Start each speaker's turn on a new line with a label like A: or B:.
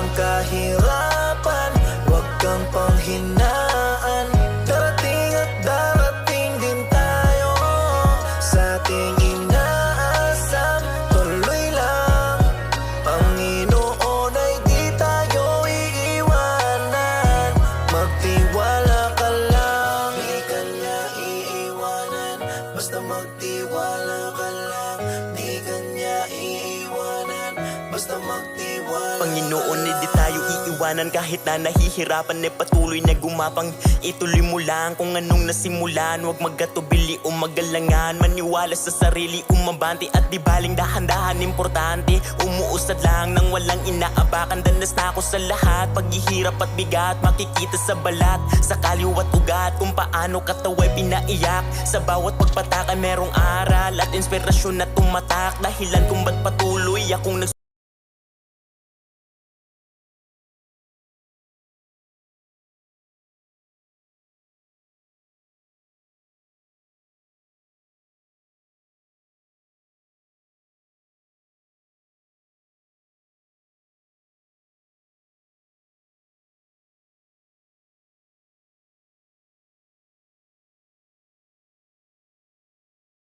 A: ang kahirapan, huwag kang panghinaan. Darating at darating din tayo sa ating inaasam. Tuloy lang, Panginoon ay di tayo iiwanan. Magtiwala ka lang, di ka niya iiwanan. Basta magtiwala ka lang, di ka niya iiwanan. Basta magtiwala.
B: Panginoon, di tayo iiwanan kahit na nahihirapan, patuloy na gumapang. Ituloy mo lang kung anong nasimulan, huwag magkatubili o magalangan. Maniwala sa sarili, umabante at di baling dahan-dahan. Importante, umuusad lang nang walang inaapakan. Danas na ako sa lahat, paghihirap at bigat makikita sa balat, sa kaliwat ugat, kung paano katawa'y pinaiyak. Sa bawat pagpataka merong aral at inspirasyon na tumatak, dahilan kung ba't patuloy akong